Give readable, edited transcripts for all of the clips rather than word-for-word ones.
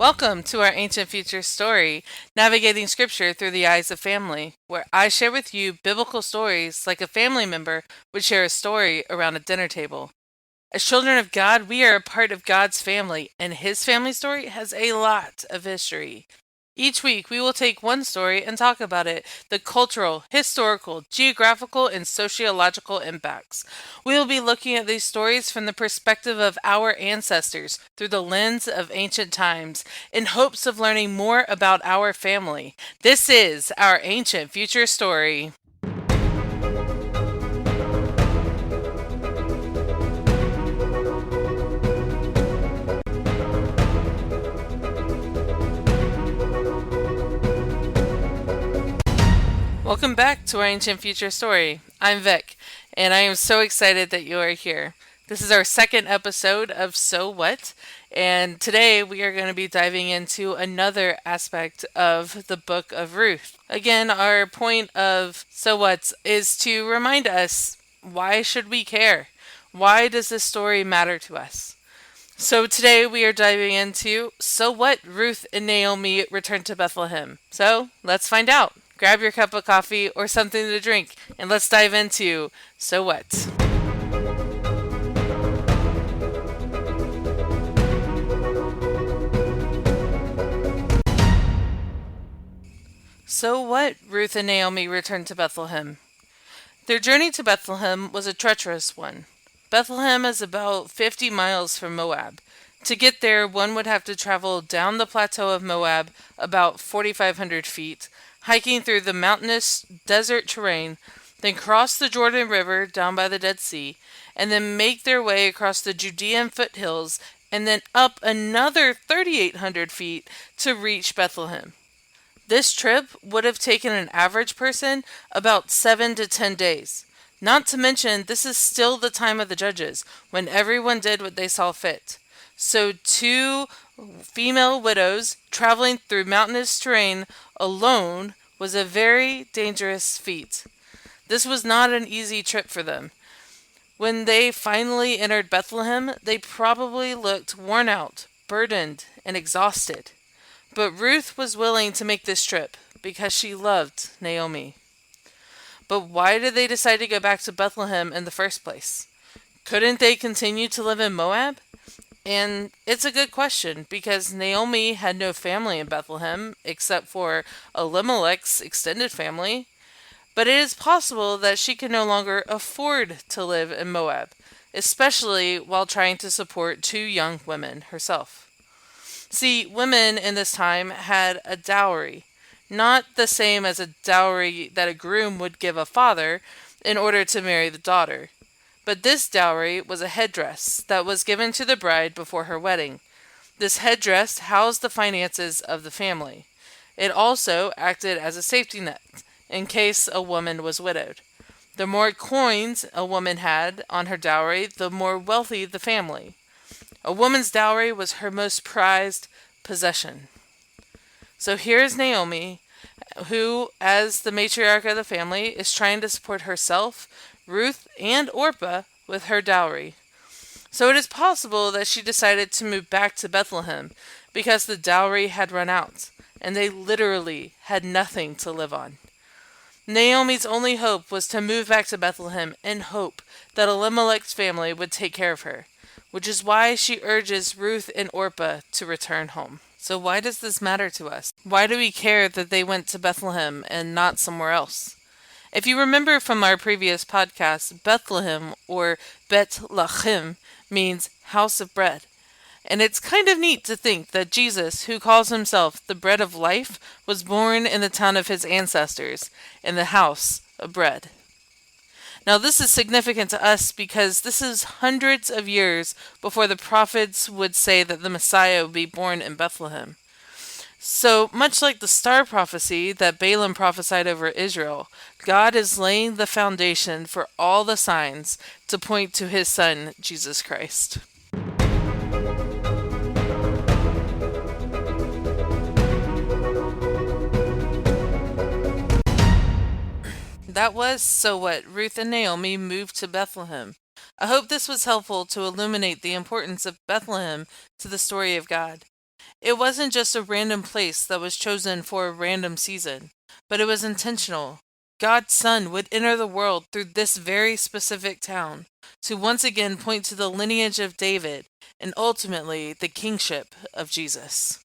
Welcome to our Ancient Future story, Navigating Scripture Through the Eyes of Family, where I share with you biblical stories like a family member would share a story around a dinner table. As children of God, we are a part of God's family, and His family story has a lot of history. Each week, we will take one story and talk about it, the cultural, historical, geographical, and sociological impacts. We will be looking at these stories from the perspective of our ancestors through the lens of ancient times in hopes of learning more about our family. This is our Ancient Future Story. Welcome back to our Ancient Future Story. I'm Vic, and I am so excited that you are here. This is our second episode of So What, and today we are going to be diving into another aspect of the book of Ruth. Again, our point of So What is to remind us, why should we care? Why does this story matter to us? So today we are diving into So What Ruth and Naomi Return to Bethlehem. So let's find out. Grab your cup of coffee or something to drink and let's dive into So What. So what? Ruth and Naomi returned to Bethlehem. Their journey to Bethlehem was a treacherous one. Bethlehem is about 50 miles from Moab. To get there, one would have to travel down the plateau of Moab about 4,500 feet, hiking through the mountainous desert terrain, then cross the Jordan River down by the Dead Sea, and then make their way across the Judean foothills and then up another 3,800 feet to reach Bethlehem. This trip would have taken an average person about 7 to 10 days. Not to mention, this is still the time of the judges, when everyone did what they saw fit. So, two female widows traveling through mountainous terrain alone was a very dangerous feat. This was not an easy trip for them. When they finally entered Bethlehem, they probably looked worn out, burdened, and exhausted. But Ruth was willing to make this trip because she loved Naomi. But why did they decide to go back to Bethlehem in the first place? Couldn't they continue to live in Moab? And it's a good question because Naomi had no family in Bethlehem except for Elimelech's extended family. But it is possible that she could no longer afford to live in Moab, especially while trying to support two young women herself. See, women in this time had a dowry, not the same as a dowry that a groom would give a father in order to marry the daughter. But this dowry was a headdress that was given to the bride before her wedding. This headdress housed the finances of the family. It also acted as a safety net in case a woman was widowed. The more coins a woman had on her dowry, the more wealthy the family. A woman's dowry was her most prized possession. So here's Naomi, who, as the matriarch of the family, is trying to support herself, Ruth, and Orpah with her dowry. So it is possible that she decided to move back to Bethlehem because the dowry had run out, and they literally had nothing to live on. Naomi's only hope was to move back to Bethlehem in hope that Elimelech's family would take care of her, which is why she urges Ruth and Orpah to return home. So why does this matter to us? Why do we care that they went to Bethlehem and not somewhere else? If you remember from our previous podcast, Bethlehem, or Bethlehem, means house of bread. And it's kind of neat to think that Jesus, who calls himself the bread of life, was born in the town of his ancestors, in the house of bread. Now, this is significant to us because this is hundreds of years before the prophets would say that the Messiah would be born in Bethlehem. So, much like the star prophecy that Balaam prophesied over Israel, God is laying the foundation for all the signs to point to his Son, Jesus Christ. That was So What Ruth and Naomi moved to Bethlehem. I hope this was helpful to illuminate the importance of Bethlehem to the story of God. It wasn't just a random place that was chosen for a random season, but it was intentional. God's Son would enter the world through this very specific town to once again point to the lineage of David and ultimately the kingship of Jesus.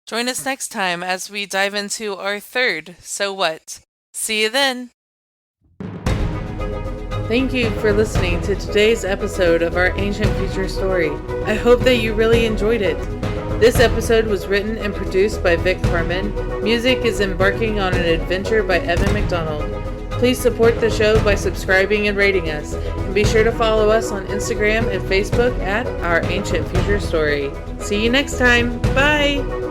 Join us next time as we dive into our third So What? See you then! Thank you for listening to today's episode of our Ancient Future Story. I hope that you really enjoyed it. This episode was written and produced by Vic Harmon. Music is Embarking on an Adventure by Evan McDonald. Please support the show by subscribing and rating us. And be sure to follow us on Instagram and Facebook at Our Ancient Future Story. See you next time. Bye!